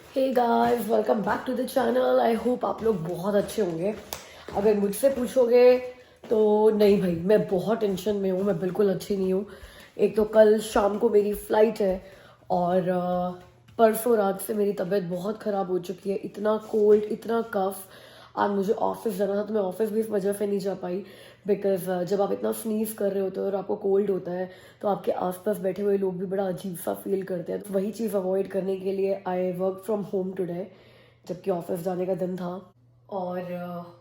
Hey guys, welcome back to the channel. I hope आप लोग बहुत अच्छे होंगे। अगर मुझसे पूछोगे तो नहीं भाई, मैं बहुत टेंशन में हूँ। मैं बिल्कुल अच्छी नहीं हूँ। एक तो कल शाम को मेरी फ़्लाइट है और परसों रात से मेरी तबीयत बहुत ख़राब हो चुकी है। इतना कोल्ड, इतना कफ। आज मुझे ऑफिस जाना था तो मैं ऑफिस भी इस वजह से नहीं जा पाई बिकॉज जब आप इतना स्नीज कर रहे होते हो और आपको कोल्ड होता है तो आपके आसपास बैठे हुए लोग भी बड़ा अजीब सा फील करते हैं। तो वही चीज़ अवॉइड करने के लिए I work from home today, जबकि ऑफिस जाने का दिन था। और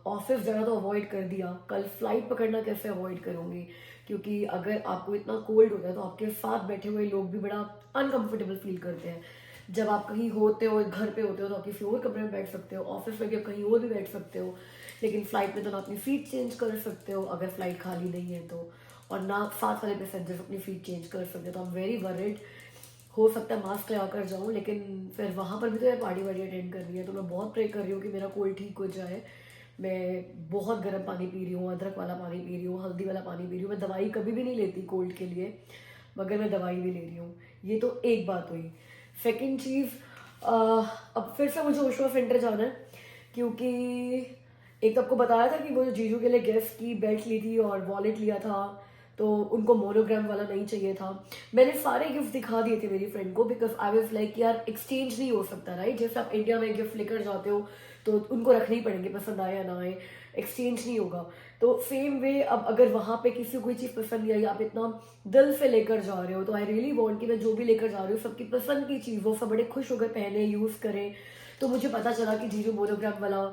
ऑफिस जाना तो अवॉइड कर दिया, कल फ्लाइट पकड़ना कैसे अवॉइड करूँगी? क्योंकि अगर आपको इतना कोल्ड होता है तो आपके साथ बैठे हुए लोग भी बड़ा अनकंफर्टेबल फील करते हैं। जब आप कहीं होते हो, घर पे होते हो, तो आप किसी और कमरे में बैठ सकते हो, ऑफिस में भी आप कहीं और भी बैठ सकते हो, लेकिन फ्लाइट में तो ना अपनी सीट चेंज कर सकते हो अगर फ्लाइट खाली नहीं है तो, और ना साथ वाले पैसेंजर्स अपनी सीट चेंज कर सकते हो। तो आई एम वेरी वरिड। हो सकता है मास्क लगा कर जाऊँ, लेकिन फिर वहाँ पर भी तो यार पार्टी वार्टी अटेंड करनी है। तो मैं बहुत प्रे कर रही हूँ कि मेरा कोल्ड ठीक हो जाए। मैं बहुत गर्म पानी पी रही हूँ, अदरक वाला पानी पी रही हूँ, हल्दी वाला पानी पी रही हूँ। मैं दवाई कभी भी नहीं लेती कोल्ड के लिए, मगर मैं दवाई भी ले रही हूँ। ये तो एक बात हुई। सेकेंड चीज़, अब फिर से मुझे ओशो सेंटर जाना है, क्योंकि एक तो आपको बताया था कि वो जो जीजू के लिए गेस्ट की बेल्ट ली थी और वॉलेट लिया था, तो उनको मोनोग्राम वाला नहीं चाहिए था। मैंने सारे गिफ्ट दिखा दिए थे मेरी फ्रेंड को, बिकॉज आई वाज लाइक यार एक्सचेंज नहीं हो सकता, राइट? जैसे आप इंडिया में गिफ्ट लेकर जाते हो तो उनको रखने ही पड़ेंगे, पसंद आए या ना आए, एक्सचेंज नहीं होगा। तो सेम वे, अब अगर वहाँ पे किसी को कोई चीज़ पसंद नहीं आई, आप इतना दिल से लेकर जा रहे हो, तो आई रियली वॉन्ट कि मैं जो भी लेकर जा रही हूँ सबकी पसंद की चीज़, वो सब बड़े खुश होकर पहने, यूज़ करें। तो मुझे पता चला कि जीजू मोनोग्राम वाला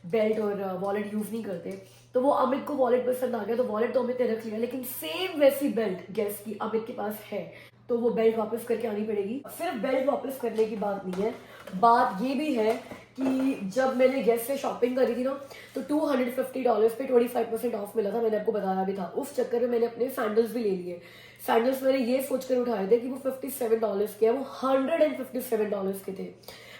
बेल्ट और वॉलेट यूज़ नहीं करते। तो वो अमित को वॉलेट पसंद आ गया, तो वॉलेट तो अमित ने रख लिया, लेकिन सेम वैसी बेल्ट गैस की अमित के पास है, तो वो बेल्ट वापस करके आनी पड़ेगी। सिर्फ बेल्ट वापस करने की बात नहीं है, बात ये भी है कि जब मैंने गैस से शॉपिंग करी थी ना, तो $250 पे 25% ऑफ मिला था। मैंने आपको बताया भी था। उस चक्कर में मैंने अपने सैंडल्स भी ले लिए। सैंडल्स मैंने ये सोचकर उठाए थे कि वो $57 के हैं, वो $157 के थे,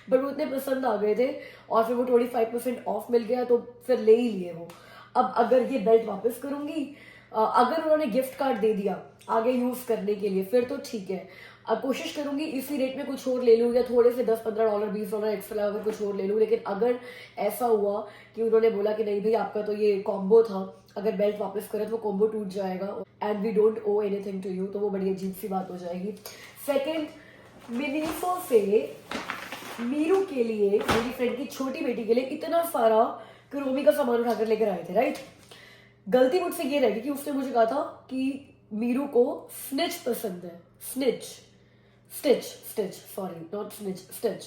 बट वो इतने पसंद आ गए थे और फिर वो 25% ऑफ मिल गया, तो फिर ले ही लिए वो। अब अगर ये बेल्ट वापस करूंगी, अगर उन्होंने गिफ्ट कार्ड दे दिया आगे यूज करने के लिए, फिर तो ठीक है। अब कोशिश करूंगी इसी रेट में कुछ और ले लूँ, या थोड़े से $10-15 $20 एक्स्ट्रा अगर कुछ और ले लूँ। लेकिन अगर ऐसा हुआ कि उन्होंने बोला कि नहीं भाई आपका तो ये कॉम्बो था, अगर बेल्ट वापस करें तो वो कॉम्बो टूट जाएगा and we don't owe anything to you, तो वो बड़ी अजीब सी बात हो जाएगी। सेकेंड, मिनीफो से मीरू के लिए, मेरी फ्रेंड की छोटी बेटी के लिए इतना सारा क्रोमी का सामान उठाकर लेकर आए थे, राइट? गलती मुझसे ये रह गई कि उसने मुझे कहा था कि मीरू को स्निच पसंद है। Snitch, stitch, stitch, sorry not snitch, stitch.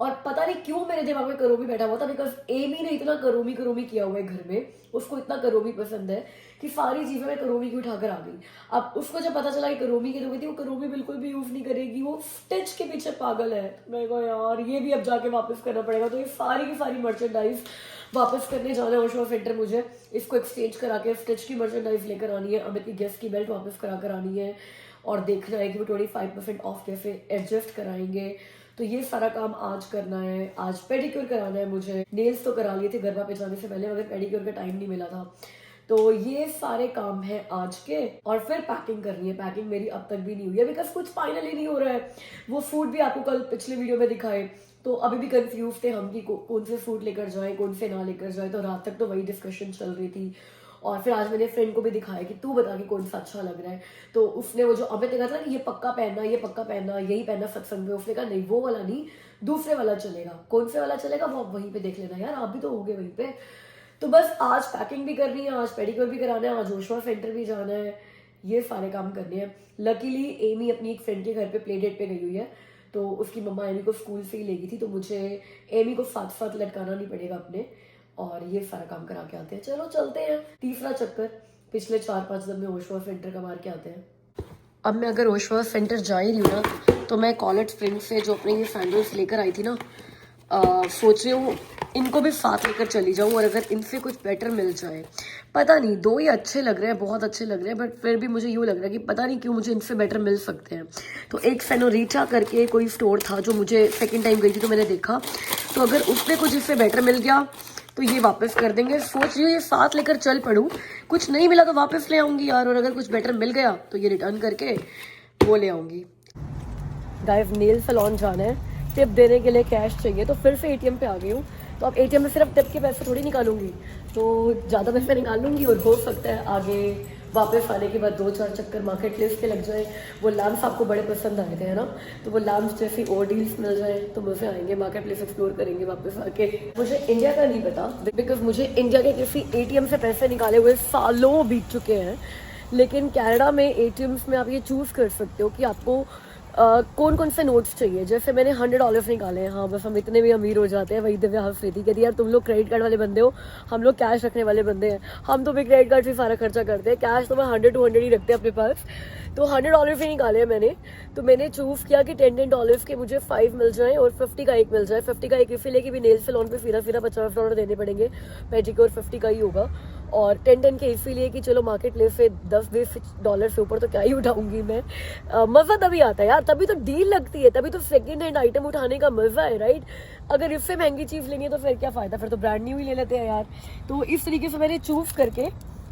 और पता नहीं क्यों मेरे दिमाग में करोमी बैठा हुआ था, बिकॉज एमी ने इतना करोमी करोमी किया हुआ है घर में, उसको इतना करोमी पसंद है कि सारी चीजें मैं करोमी की उठाकर आ गई। अब उसको जब पता चला कि करोमी की दोगी थी, वो करोमी बिल्कुल भी यूज नहीं करेगी, वो स्टिच के पीछे पागल है। मैं कहा यार ये भी अब जाके वापस करना पड़ेगा। तो ये सारी की सारी मर्चेंडाइज वापस करने जाना है ओशो सेंटर मुझे, इसको एक्सचेंज करा के स्टिच की मर्चेंडाइज लेकर आनी है, अमित की गेस्ट की बेल्ट वापस करा कर आनी है, और देखना है कि वो 25% ऑफ कैसे एडजस्ट कराएंगे। तो ये सारा काम आज करना है। आज पेडिक्योर कराना है मुझे। नेल्स तो करा लिए थे गरबा पे जाने से पहले, मगर पेडिक्योर का टाइम नहीं मिला था। तो ये सारे काम है आज के, और फिर पैकिंग करनी है। पैकिंग मेरी अब तक भी नहीं हुई है, बिकॉज कुछ फाइनली नहीं हो रहा है। वो सूट भी आपको कल पिछले वीडियो में दिखाए, तो अभी भी कंफ्यूज थे हम कि कौन से सूट लेकर जाए, कौन से ना लेकर जाए। तो रात तक तो वही डिस्कशन चल रही थी, और फिर आज मैंने फ्रेंड को भी दिखाया कि तू बता कि कौन सा अच्छा लग रहा है। तो उसने वो जो अमित ने कहा था कि ये पक्का पहनना, ये पक्का पहनना, यही पहनना सत्संग में, उसने कहा नहीं वो वाला नहीं, दूसरे वाला चलेगा। कौन से वाला चलेगा वो आप वहीं पे देख लेना यार, आप भी तो होगे वहीं पे। तो बस आज पैकिंग भी करनी है, आज पेडिक्योर भी कराना है, आज ओशो सेंटर भी जाना है, ये सारे काम करने हैं। लकीली एमी अपनी एक फ्रेंड के घर पे प्ले डेट पे गई हुई है, तो उसकी मम्मा एमी को स्कूल से ही लेगी थी, तो मुझे एमी को साथ साथ लटकाना नहीं पड़ेगा अपने, और ये सारा काम करा के आते हैं। चलो चलते हैं, तीसरा चक्कर पिछले 4-5 दिन में ओशो सेंटर का मार के आते हैं। अब मैं अगर ओशो सेंटर जा ही रही हूँ ना, तो मैं कॉलेज स्प्रिंग से जो अपने ये सैंडल्स लेकर आई थी ना, सोच रही हूँ इनको भी साथ लेकर चली जाऊँ, और अगर इनसे कुछ बेटर मिल जाए। पता नहीं, दो ही अच्छे लग रहे हैं, बहुत अच्छे लग रहे हैं, बट फिर भी मुझे यूँ लग रहा है कि पता नहीं क्यों मुझे इनसे बेटर मिल सकते हैं। तो एक सेनोरिटा करके कोई स्टोर था जो मुझे सेकंड टाइम गई थी तो मैंने देखा, तो अगर उसमें कुछ इससे बेटर मिल गया तो ये वापस कर देंगे। सोच रही हूँ ये साथ लेकर चल पड़ूँ, कुछ नहीं मिला तो वापस ले आऊँगी यार, और अगर कुछ बेटर मिल गया तो ये रिटर्न करके वो ले आऊँगी। गाइस नेल सैलून जाना है, टिप देने के लिए कैश चाहिए, तो फिर से एटीएम पे आ गई हूँ। तो अब एटीएम में सिर्फ टिप के पैसे थोड़ी निकालूंगी, तो ज़्यादा पैसे निकाल लूँगी और हो सकता है आगे वापस आने के बाद 2-4 चक्कर मार्केट प्लेस के लग जाए। वो लैम्प्स आपको बड़े पसंद आए थे, है ना, तो वो लैम्प्स जैसी और डील्स मिल जाए तो मज़े आएंगे, मार्केट प्लेस एक्सप्लोर करेंगे वापस आके। मुझे इंडिया का नहीं पता, बिकॉज मुझे इंडिया के किसी एटीएम से पैसे निकाले हुए सालों बीत चुके हैं। लेकिन कनाडा में एटीएम्स में आप ये चूज़ कर सकते हो कि आपको कौन कौन से नोट्स चाहिए। जैसे मैंने $100 निकाले हैं, हाँ बस हम इतने भी अमीर हो जाते हैं। वही दिव्या हंस रही थी, कहती यार तुम लोग क्रेडिट कार्ड वाले बंदे हो, हम लोग कैश रखने वाले बंदे हैं। हम तो भी क्रेडिट कार्ड से सारा खर्चा करते हैं, कैश तो मैं 100-200 ही रखते हैं अपने पास। तो $100 ही निकाले हैं मैंने। तो मैंने चूज़ किया कि $10 के मुझे 5 मिल जाए और 50 का एक मिल जाए। 50 का एक इसीलिए कि भी नेल सैलून पे सीधा $50 देने पड़ेंगे, पेडिक्योर 50 का ही होगा। और 10 के इसीलिए कि चलो मार्केट प्लेस से $10-20 से ऊपर तो क्या ही उठाऊंगी मैं। मज़ा तभी आता है यार, तभी तो डील लगती है, तभी तो सेकेंड हैंड आइटम उठाने का मज़ा है, राइट। अगर इससे महंगी चीज़ लेंगे तो फिर क्या फ़ायदा, फिर तो ब्रांड न्यू ही ले लेते हैं यार। तो इस तरीके से मैंने चूज़ करके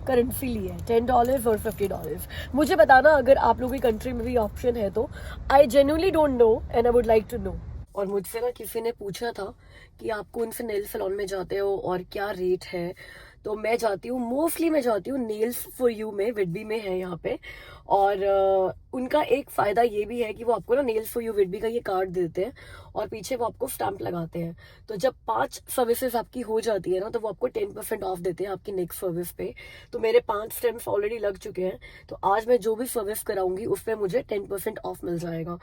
करेंसी ली है, $10 और $50। मुझे बताना अगर आप लोगों की कंट्री में भी ऑप्शन है तो। I genuinely don't know and I would like to know. और मुझसे ना किसी ने पूछा था कि आप कौन से नेल सैलून में जाते हो और क्या रेट है। तो मैं जाती हूँ, मोस्टली मैं जाती हूँ नेल्स फॉर यू में, विडबी में है यहाँ पे। और उनका एक फ़ायदा ये भी है कि वो आपको ना नेल्स फॉर यू विडबी का ये कार्ड देते हैं और पीछे वो आपको स्टैंप लगाते हैं। तो जब 5 सर्विसेज आपकी हो जाती है ना, तो वो आपको 10% ऑफ देते हैं आपकी नेक्स्ट सर्विस पे। तो मेरे 5 स्टैम्प्स ऑलरेडी लग चुके हैं, तो आज मैं जो भी सर्विस कराऊंगी उस पर मुझे 10% ऑफ मिल जाएगा।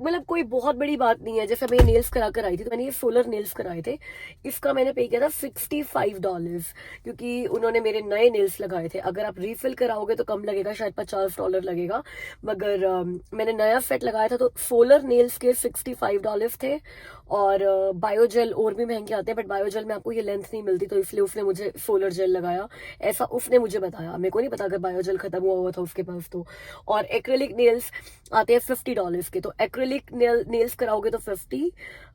मतलब कोई बहुत बड़ी बात नहीं है। जैसे मैं ये नेल्स करा कर आई थी, तो मैंने ये सोलर नेल्स कराए थे, इसका मैंने पे किया था $65, क्योंकि उन्होंने मेरे नए नेल्स लगाए थे। अगर आप रीफिल कराओगे तो कम लगेगा, शायद $50 लगेगा, मगर मैंने नया सेट लगाया था तो सोलर नेल्स के $65 थे। और बायोजेल और भी महंगे आते हैं, बट बायोजेल में आपको ये लेंथ नहीं मिलती, तो इसलिए उसने मुझे सोलर जेल लगाया, ऐसा उसने मुझे बताया। मेरे को नहीं पता अगर बायोजेल खत्म हुआ था उसके पास तो। और एक्रेलिक नेल्स आते हैं $50 के, तो एक्रेलिक नेल्स कराओगे तो 50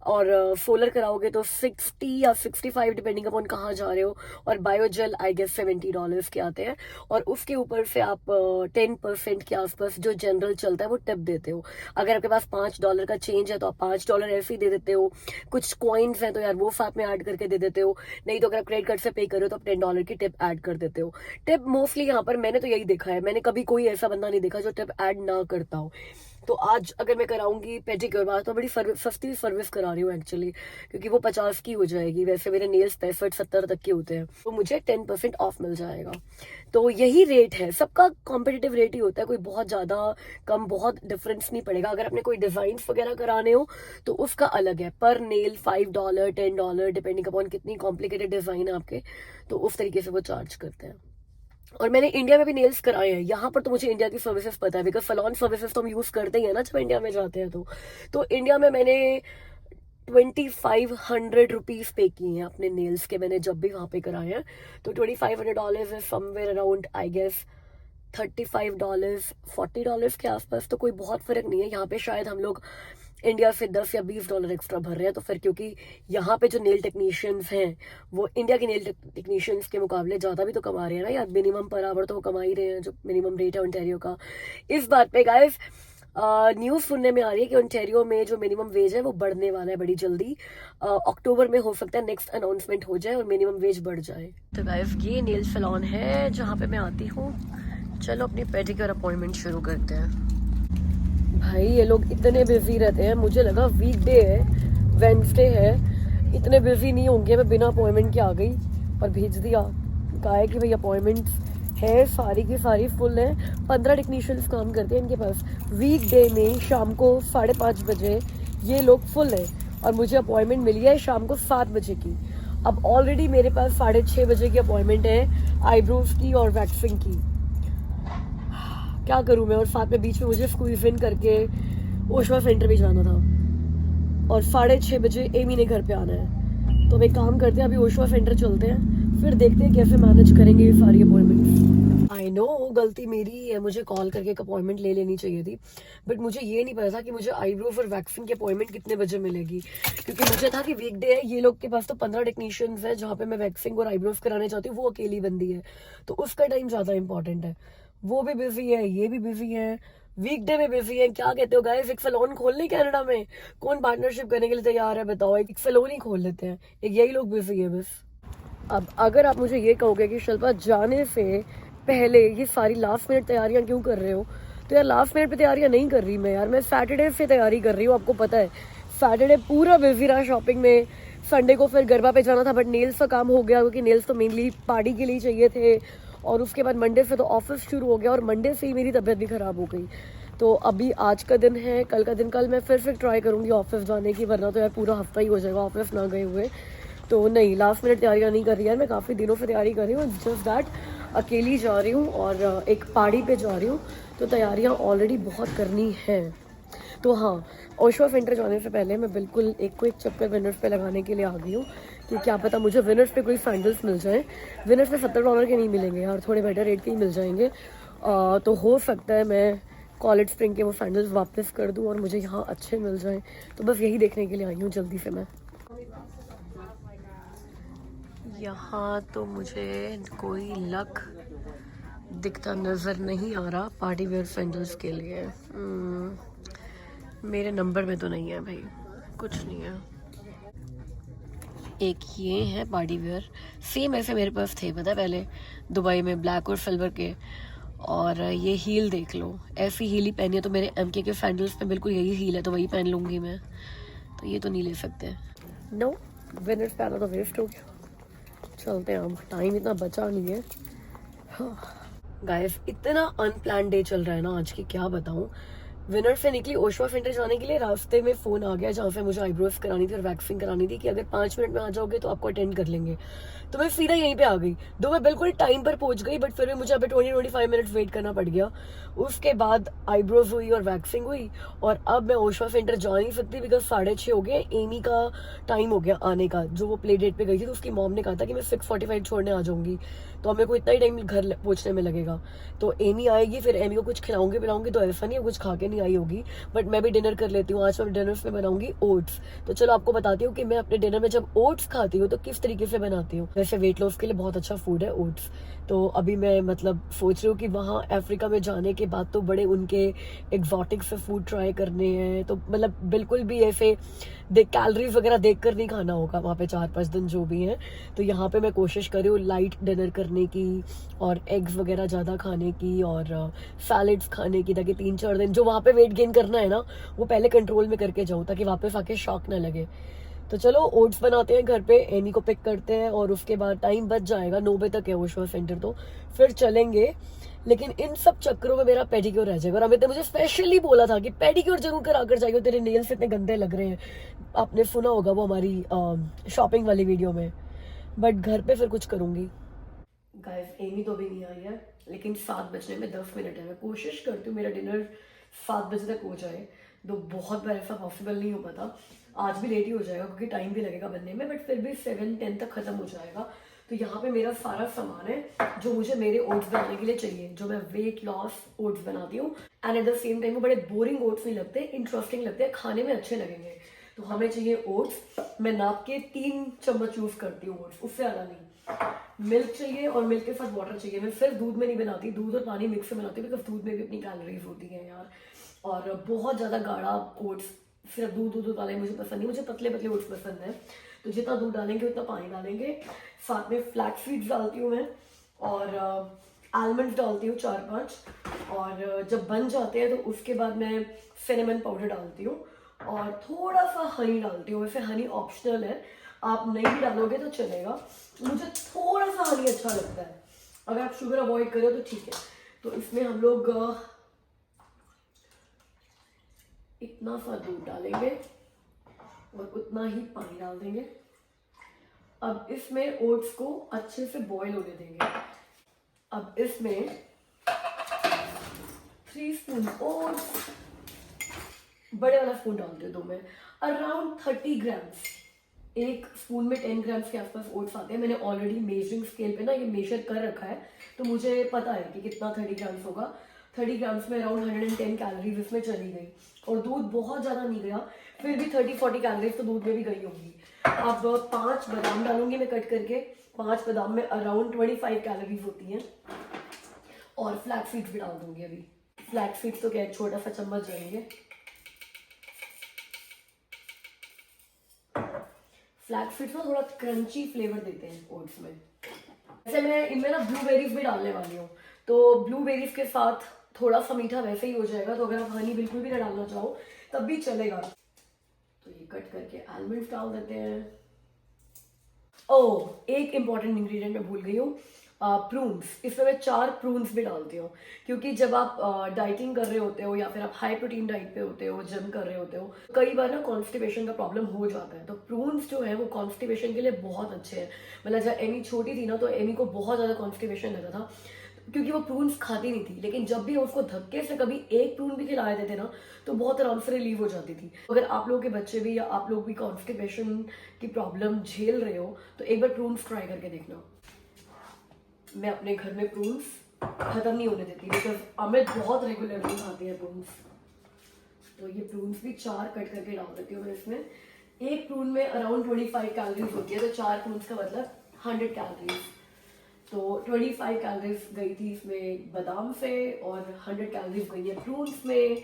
और सोलर कराओगे तो 60 या 65 डिपेंडिंग अपॉन कहाँ जा रहे हो। और बायोजेल आई गेस $70 के आते हैं। और उसके ऊपर से आप 10% के आसपास जो जनरल चलता है वो टिप देते हो। अगर आपके पास $5 का चेंज है तो आप $5 ऐसे ही दे देते हो। कुछ कॉइन्स हैं तो यार वो साथ में ऐड करके दे देते हो। नहीं तो अगर आप क्रेडिट कार्ड से पे करो तो आप $10 की टिप ऐड कर देते हो। टिप मोस्टली यहाँ पर मैंने तो यही देखा है, मैंने कभी कोई ऐसा बंदा नहीं देखा जो टिप ऐड ना करता हो। तो आज अगर मैं कराऊंगी पेडिक्योर, बात तो बड़ी सस्ती सर्विस करा रही हूँ एक्चुअली, क्योंकि वो 50 की हो जाएगी। वैसे मेरे नेल्स 65-70 तक के होते हैं, तो मुझे 10% ऑफ मिल जाएगा। तो यही रेट है, सबका कॉम्पिटिटिव रेट ही होता है, कोई बहुत ज़्यादा कम बहुत डिफरेंस नहीं पड़ेगा। अगर आपने कोई डिज़ाइन वगैरह कराने हो तो उसका अलग है, पर नेल $5 $10 डिपेंडिंग अपॉन कितनी कॉम्प्लिकेटेड डिज़ाइन है आपके, तो उस तरीके से वो चार्ज करते हैं। और मैंने इंडिया में भी नेल्स कराए हैं, यहाँ पर तो मुझे इंडिया की सर्विसेज पता है, बिकॉज सैलून सर्विसेज तो हम यूज करते ही है ना जब इंडिया में जाते हैं। तो इंडिया में मैंने 2500 रुपीज पे किए हैं अपने नेल्स के, मैंने जब भी वहां पे कराए हैं। तो $2500 is somewhere around I guess $35 $40 के आसपास। तो कोई बहुत फर्क नहीं है। यहाँ पे शायद हम लोग इंडिया से $10 या $20 एक्स्ट्रा भर रहे हैं, तो फिर क्योंकि यहाँ पे जो नेल टेक्नीशियंस हैं वो इंडिया के नेल टेक्नीशियंस के मुकाबले ज़्यादा भी तो कमा रहे हैं ना यार, मिनिमम पर आवर तो वो कमा ही रहे हैं, जो मिनिमम रेट है ओंटारियो का। इस बात पे गाइस न्यूज़ सुनने में आ रही है कि ओंटारियो में जो मिनिमम वेज है वो बढ़ने वाला है बड़ी जल्दी। अक्टूबर में हो सकता है नेक्स्ट अनाउंसमेंट हो जाए और मिनिमम वेज बढ़ जाए। तो गाइस ये नेल सैलून है जहाँ पे मैं आती हूँ। चलो अपनी पेडिक्योर अपॉइंटमेंट शुरू करते हैं। भाई ये लोग इतने बिजी रहते हैं, मुझे लगा वीकडे है, वेंसडे है, इतने बिजी नहीं होंगे। मैं बिना अपॉइंटमेंट के आ गई और भेज दिया, कहा है कि भाई अपॉइंटमेंट है सारी की सारी फुल है। 15 टेक्नीशियंस काम करते हैं इनके पास। वीकडे में शाम को 5:30 बजे ये लोग फुल है और मुझे अपॉइंटमेंट मिली है शाम को 7 बजे की। अब ऑलरेडी मेरे पास 6:30 बजे की अपॉइंटमेंट है आईब्रोज की और वैक्सिंग की। क्या करूं मैं, और साथ में बीच में मुझे स्क्वीज इन करके ओशवा सेंटर भी जाना था और 6:30 बजे एमी ने घर पे आना है। तो एक काम करते हैं, अभी ओशवा सेंटर चलते हैं, फिर देखते हैं कैसे मैनेज करेंगे ये सारी अपॉइंटमेंट। आई नो गलती मेरी है, मुझे कॉल करके एक अपॉइंटमेंट ले लेनी चाहिए थी, बट मुझे ये नहीं पता था कि मुझे आईब्रोज और वैक्सिंग की अपॉइंटमेंट कितने बजे मिलेगी। क्योंकि मुझे था कि वीकडे है, ये लोग के पास तो 15 टेक्नीशियंस है, जहाँ पे मैं वैक्सिंग और आईब्रोज कराने चाहती हूँ वो अकेली बंदी है, तो उसका टाइम ज़्यादा इंपॉर्टेंट है। वो भी बिजी है, ये भी बिजी है, वीकडे में बिजी है। क्या कहते हो गाइस, एक सैलून खोलने कनाडा में? कौन पार्टनरशिप करने के लिए तैयार है बताओ? एक सैलून ही खोल लेते हैं, एक यही लोग बिजी है बस। अब अगर आप मुझे ये कहोगे कि शिल्पा जाने से पहले ये सारी लास्ट मिनट तैयारियां क्यों कर रहे हो, तो यार लास्ट मिनट पे तैयारियां नहीं कर रही मैं, यार मैं सैटरडे से तैयारी कर रही हूँ। आपको पता है सैटरडे पूरा बिजी रहा शॉपिंग में। संडे को फिर गरबा पे जाना था, बट नेल्स का काम हो गया क्योंकि नेल्स तो मेनली पार्टी के लिए चाहिए थे। और उसके बाद मंडे से तो ऑफिस शुरू हो गया, और मंडे से ही मेरी तबीयत भी ख़राब हो गई। तो अभी आज का दिन है, कल का दिन, कल मैं फिर से ट्राई करूँगी ऑफिस जाने की, वरना तो यार पूरा हफ्ता ही हो जाएगा ऑफिस ना गए हुए। तो नहीं, लास्ट मिनट तैयारियां नहीं कर रही यार, मैं काफ़ी दिनों से तैयारी कर रही हूँ। जस्ट दैट अकेली जा रही हूँ और एक पार्टी पे जा रही हूँ, तो तैयारियां ऑलरेडी बहुत करनी है। तो हाँ, ओशो सेंटर जाने से पहले मैं बिल्कुल एक को एक चक्कर विनर्स पे लगाने के लिए आ गई हूँ कि क्या पता मुझे विनर्स पे कोई सैंडल्स मिल जाए। विनर्स पे $70 के नहीं मिलेंगे यार, थोड़े बेटर रेट के ही मिल जाएंगे। तो हो सकता है मैं कॉलेज स्प्रिंग के वो सैंडल्स वापस कर दूँ और मुझे यहाँ अच्छे मिल जाएं। तो बस यही देखने के लिए आई हूँ जल्दी से मैं। यहाँ तो मुझे कोई लक दिखता नज़र नहीं आ रहा पार्टी वेयर सैंडल्स के लिए। मेरे नंबर में तो नहीं है भाई, कुछ नहीं है। एक ये है पार्टी वेयर, सेम ऐसे मेरे पास थे पता है पहले दुबई में, ब्लैक और सिल्वर के। और ये हील देख लो, ऐसी हील ही पहनी है, तो मेरे एमके के सैंडल्स में बिल्कुल यही हील है, तो वही पहन लूँगी मैं। तो ये तो नहीं ले सकते। नो, विनर्स पहना तो वेस्ट हो गया। चलते हैं, हम टाइम इतना बचा नहीं है। गाइस इतना अनप्लान डे चल रहा है ना आज की, क्या बताऊं। विनर से निकली ओशवा सेंटर जाने के लिए, रास्ते में फोन आ गया जहाँ से मुझे आईब्रोज करानी थी और वैक्सिंग करानी थी कि अगर 5 मिनट में आ जाओगे तो आपको अटेंड कर लेंगे। तो मैं सीधा यहीं पे आ गई, दो मैं बिल्कुल टाइम पर पहुंच गई, बट फिर भी मुझे अभी 20-25 मिनट वेट करना पड़ गया। उसके बाद आईब्रोज हुई और वैक्सिंग हुई, और अब मैं ओशवा सेंटर जा नहीं सकती बिकॉज 6:30 हो गए। एमी का टाइम हो गया आने का, जो वो प्ले डेट पे गई थी, तो उसकी मॉम ने कहा था कि मैं 6:45 छोड़ने आ जाऊंगी, तो अब मेरे को इतना ही टाइम घर पहुंचने में लगेगा। तो एमी आएगी, फिर एमी को कुछ खिलाऊंगी पिलाऊंगी, तो ऐसा नहीं है कुछ खा के नहीं आई होगी, बट मैं भी डिनर कर लेती हूँ। आज मैं डिनर में बनाऊंगी ओट्स। तो चलो आपको बताती हूँ कि मैं अपने डिनर में जब ओट्स खाती हूँ तो किस तरीके से बनाती हूँ। वैसे वेट लॉस के लिए बहुत अच्छा फूड है ओट्स। तो अभी मैं मतलब सोच रही हूँ कि वहाँ अफ्रीका में जाने के बाद तो बड़े उनके एग्जॉटिक से फूड ट्राई करने हैं, तो मतलब बिल्कुल भी ऐसे कैलोरीज वगैरह देख कर नहीं खाना होगा वहाँ पे 4-5 दिन जो भी हैं। तो यहाँ पे मैं कोशिश कर रही हूँ लाइट डिनर करने की, और एग्स वगैरह ज़्यादा खाने की, और सैलड्स खाने की, ताकि 3-4 दिन जो वहाँ पे वेट गेन करना है ना वो पहले कंट्रोल में करके जाऊँ, ताकि वापस आके शॉक ना लगे। तो चलो ओट्स बनाते हैं घर पे, एनी को पिक करते हैं, और उसके बाद टाइम बच जाएगा, 9 बजे तक है ओशो सेंटर, तो फिर चलेंगे। लेकिन इन सब चक्करों में मेरा पेडिक्योर रह जाएगा, और अमित ने मुझे स्पेशली बोला था कि पेडिक्योर जरूर करा कर जाइए, तेरे नेल्स इतने गंदे लग रहे हैं। आपने सुना होगा वो हमारी शॉपिंग वाली वीडियो में, बट घर पे फिर कुछ करूंगी। गाइस एमी तो अभी नहीं आई है, लेकिन 7 बजने में 10 मिनट है। मैं कोशिश करती हूँ मेरा डिनर 7 बजे तक हो जाए, तो बहुत बार ऐसा पॉसिबल नहीं हो पाता। आज भी लेट ही हो जाएगा क्योंकि टाइम भी लगेगा बनने में, बट फिर भी 7-10 तक खत्म हो जाएगा। तो यहाँ पे मेरा सारा सामान है जो मुझे मेरे ओट्स बनाने के लिए चाहिए, जो मैं वेट लॉस ओट्स बनाती हूँ। And at the same time वो बड़े बोरिंग ओट्स नहीं लगते, इंटरेस्टिंग लगते हैं, खाने में अच्छे लगेंगे। तो हमें चाहिए ओट्स। मैं नाप के 3 चम्मच यूज करती हूँ ओट्स, उससे ज़्यादा नहीं। मिल्क चाहिए, और मिल्क के साथ वाटर चाहिए। मैं सिर्फ दूध में नहीं बनाती, दूध और पानी मिक्स से बनाती हूँ, बिकॉज दूध में भी अपनी कैलोरीज होती हैं यार। और बहुत ज़्यादा गाढ़ा ओट्स, सिर्फ दूध दूध वाले मुझे पसंद नहीं, मुझे पतले पतले ओट्स पसंद है। तो जितना दूध डालेंगे उतना पानी डालेंगे। साथ में फ्लैक्स सीड्स डालती हूँ मैं, और आलमंड्स डालती हूँ 4-5। और जब बन जाते हैं तो उसके बाद मैं सिनेमन पाउडर डालती हूँ, और थोड़ा सा हनी डालती हूँ। वैसे हनी ऑप्शनल है, आप नहीं भी डालोगे तो चलेगा, मुझे थोड़ा सा हनी अच्छा लगता है। अगर आप शुगर अवॉइड करो तो ठीक है। तो इसमें हम लोग इतना सा दूध डालेंगे और उतना ही पानी डाल देंगे। अब इसमें ओट्स को अच्छे से बॉईल होने देंगे। अब इसमें 3 स्पून ओट्स, बड़े वाला स्पून डालती हूँ, 2 में अराउंड 30 ग्राम्स। एक स्पून में 10 ग्राम्स के आसपास ओट्स आते हैं। मैंने ऑलरेडी मेजरिंग स्केल पे ना ये मेजर कर रखा है, तो मुझे पता है कि कितना 30 ग्राम्स होगा। 30 ग्राम्स में अराउंड 110 कैलोरीज इसमें चली गई, और दूध बहुत ज़्यादा नहीं गया, फिर भी 30-40 कैलोरीज तो दूध में भी गई होंगी। अब 5 बादाम डालूंगी मैं कट करके। 5 बादाम में अराउंड 25 कैलोरीज होती हैं, और फ्लैक्स सीड्स भी डाल दूंगी अभी। फ्लैक्स सीड्स तो क्या, छोटा सा चम्मच जाएंगे। फ्लैक्स सीड्स ना थोड़ा क्रंची फ्लेवर देते हैं ओट्स में। वैसे मैं इनमें ना ब्लूबेरीज भी डालने वाली हूँ, तो ब्लूबेरीज के साथ थोड़ा सा मीठा वैसे ही हो जाएगा, तो अगर आप हनी बिल्कुल भी ना डालना चाहो तब भी चलेगा। तो ये कट करके आलमंड डाल देते हैं। ओह, एक इम्पॉर्टेंट इंग्रेडिएंट मैं भूल गई हूँ, प्रून्स। इसमें मैं 4 प्रून्स भी डालती हूँ, क्योंकि जब आप डाइटिंग कर रहे होते हो या फिर आप हाई प्रोटीन डाइट पे होते हो, जिम कर रहे होते हो, कई बार ना कॉन्स्टिपेशन का प्रॉब्लम हो जाता है। तो प्रून्स जो है वो कॉन्स्टिपेशन के लिए बहुत अच्छे हैं। मतलब जब एमी छोटी थी ना, तो एमी को बहुत ज़्यादा कॉन्स्टिपेशन रहता था, क्योंकि वो प्रून्स खाती नहीं थी। लेकिन जब भी उसको धक्के से कभी एक प्रून भी खिलाए देते ना, तो बहुत आराम से रिलीव हो जाती थी। अगर आप लोगों के बच्चे भी या आप लोग भी कॉन्स्टिपेशन की प्रॉब्लम झेल रहे हो, तो एक बार प्रून्स ट्राई करके देखना। मैं अपने घर में प्रून्स खत्म नहीं होने देती, बिकॉज अमित बहुत रेगुलरली खाते हैं प्रून्स। तो ये प्रून्स भी 4 कट करके डाल देती हूँ मैं इसमें। एक प्रून में अराउंड 25 कैलोरीज होती है, तो 4 प्रून्स का मतलब 100 कैलोरीज। तो 25 कैलोरीज गई थी इसमें बादाम से, और 100 कैलोरीज गई है प्रून्स में।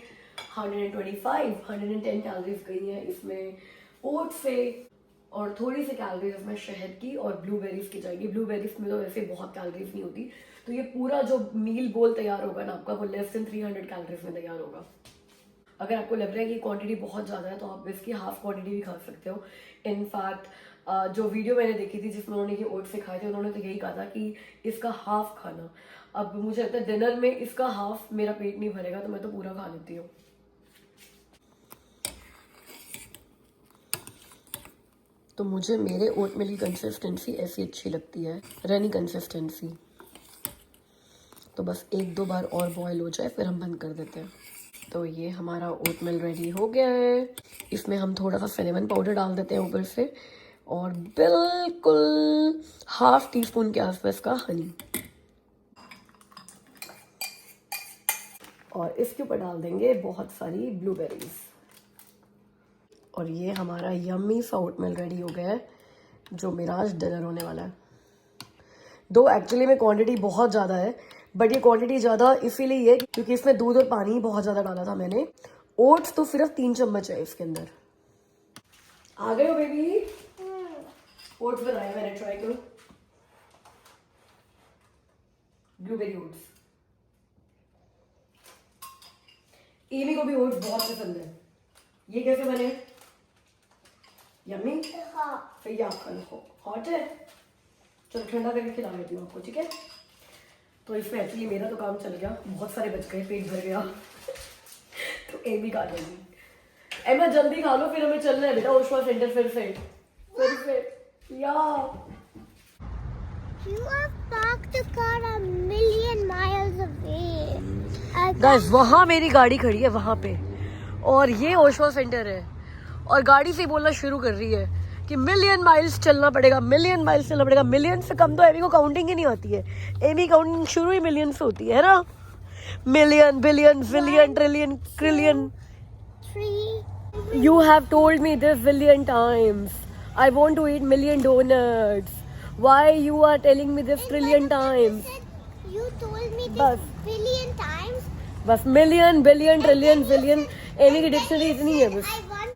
110 कैलोरीज गई है इसमें ओट्स से, और थोड़ी सी कैलोरीज इसमें शहद की और ब्लूबेरीज की जाएगी। ब्लूबेरीज में तो वैसे बहुत कैलोरीज नहीं होती, तो ये पूरा जो मील बोल तैयार होगा ना आपका, वो लेस देन 300 कैलोरीज में तैयार होगा। अगर आपको लग रहा है कि क्वांटिटी बहुत ज़्यादा है, तो आप इसकी हाफ क्वांटिटी भी खा सकते हो। इनफैक्ट जो वीडियो मैंने देखी थी जिसमें उन्होंने ये ओट्स सिखाए थे, उन्होंने तो यही कहा था कि इसका हाफ खाना। अब मुझे लगता है डिनर में इसका हाफ मेरा पेट नहीं भरेगा, तो मैं तो पूरा खा लेती हूँ। तो मुझे मेरे ओट मिल की कंसिस्टेंसी ऐसी अच्छी लगती है, रनी कंसिस्टेंसी। तो बस 1-2 बार और बॉयल हो जाए, फिर हम बंद कर देते हैं। तो ये हमारा ओट मिल रेडी हो गया है। इसमें हम थोड़ा सा सिनेमन पाउडर डाल देते हैं ऊपर से, और बिल्कुल ½ टीस्पून के आसपास का हनी, और इसके ऊपर डाल देंगे बहुत सारी ब्लूबेरीज। और ये हमारा यम्मी सा ओट मिल रेडी हो गया है, जो मेरा आज डिनर होने वाला है। दो एक्चुअली में क्वांटिटी बहुत ज़्यादा है, बट ये क्वांटिटी ज़्यादा इसीलिए है क्योंकि इसमें दूध और पानी बहुत ज़्यादा डाला था मैंने। ओट्स तो सिर्फ 3 चम्मच है इसके अंदर। आ गए हो बेबी? ओट्स बनाए मैंने, ट्राई करो। Blueberry oats. एमी को भी ओट्स बहुत पसंद है। ये कैसे बने? यम्मी? हाँ। फिर ये आप खा लो। हॉट है? चलो ठंडा करके खिला देती हूँ आपको, ठीक है? तो इसमें एक्चुअली मेरा तो काम चल गया, बहुत सारे बच गए, पेट भर गया। तो एमी खा लेगी। एमा जल्दी खा लो, फिर हमें चलना है बेटा ओशवा सेंटर फिर से। या You have parked the car a million miles away. Guys, वहाँ मेरी गाड़ी खड़ी है वहाँ पे, और ये ओशवा सेंटर है, और गाड़ी से बोलना शुरू कर रही है कि मिलियन माइल्स चलना पड़ेगा। मिलियन से कम तो एमी को काउंटिंग ही नहीं आती है। एमी काउंटिंग शुरू ही मिलियन से होती है ना? Million, billion, billion, trillion, Kirlian. 3. You have told me this billion times. I want to eat million donuts. Why you are telling me this trillion times? You told me बस this billion times. बस million, billion, trillion, billion, Amy की dictionary इतनी है बस। I